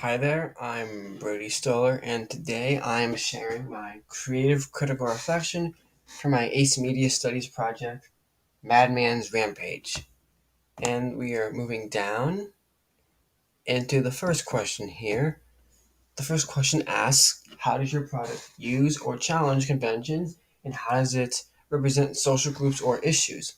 Hi there, I'm Brody Stoller, and today I'm sharing my creative critical reflection for my AICE Mediastudies project, Madman's Rampage. And we are moving down into the first question here. The first question asks, how does your product use or challenge conventions, and how does it represent social groups or issues?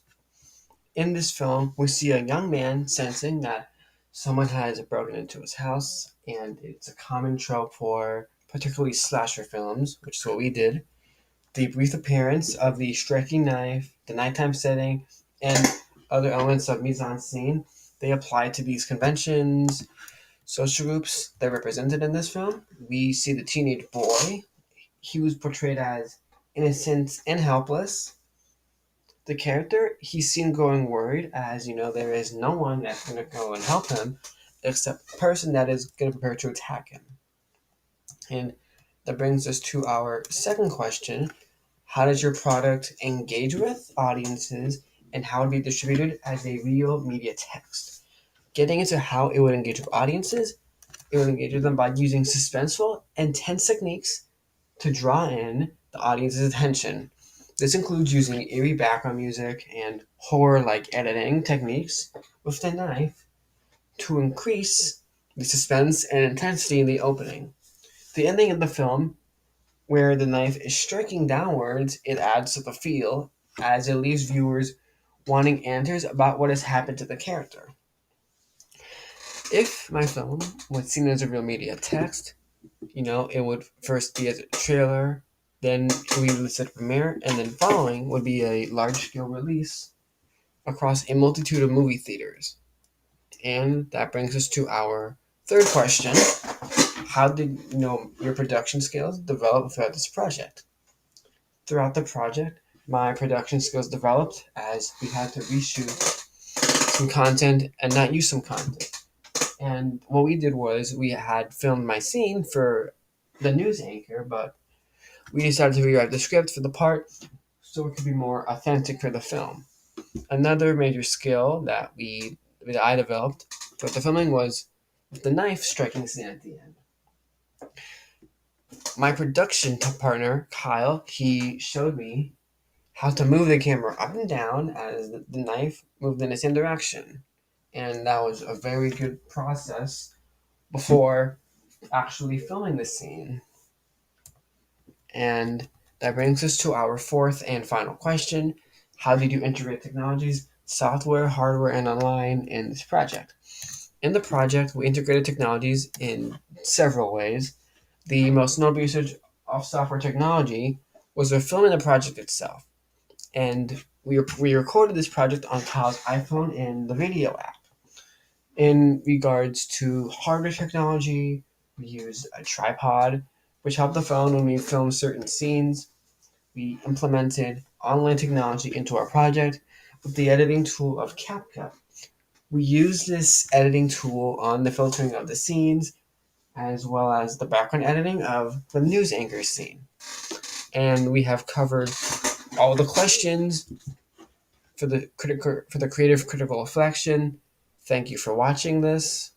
In this film, we see a young man sensing that someone has broken into his house, and it's a common trope for particularly slasher films, which is what we did. The brief appearance of the striking knife, the nighttime setting, and other elements of mise en scene, they apply to these conventions, social groups that are represented in this film. We see the teenage boy. He was portrayed as innocent and helpless. The character, he's seen growing worried as, there is no one that's going to go and help him except the person that is going to prepare to attack him. And that brings us to our second question. How does your product engage with audiences, and how it would be distributed as a real media text? Getting into how it would engage with audiences, it would engage with them by using suspenseful and tense techniques to draw in the audience's attention. This includes using eerie background music and horror-like editing techniques with the knife to increase the suspense and intensity in the opening. The ending of the film, where the knife is striking downwards, it adds to the feel as it leaves viewers wanting answers about what has happened to the character. If my film was seen as a real media text, it would first be as a trailer, then it would be released at premiere, and then following would be a large-scale release across a multitude of movie theaters. And that brings us to our third question. How did your production skills develop throughout this project? Throughout the project, my production skills developed as we had to reshoot some content and not use some content. And what we did was we had filmed my scene for the news anchor, but we decided to rewrite the script for the part so it could be more authentic for the film. Another major skill that I developed for the filming was with the knife striking scene at the end. My production partner, Kyle, he showed me how to move the camera up and down as the knife moved in the same direction. And that was a very good process before actually filming the scene. And that brings us to our fourth and final question. How did you integrate technologies, software, hardware, and online in this project? In the project, we integrated technologies in several ways. The most notable usage of software technology was for filming the project itself. And we recorded this project on Kyle's iPhone in the video app. In regards to hardware technology, we used a tripod, which helped the phone when we filmed certain scenes. We implemented online technology into our project with the editing tool of CapCut. We used this editing tool on the filtering of the scenes, as well as the background editing of the news anchor scene. And we have covered all the questions for the creative critical reflection. Thank you for watching this.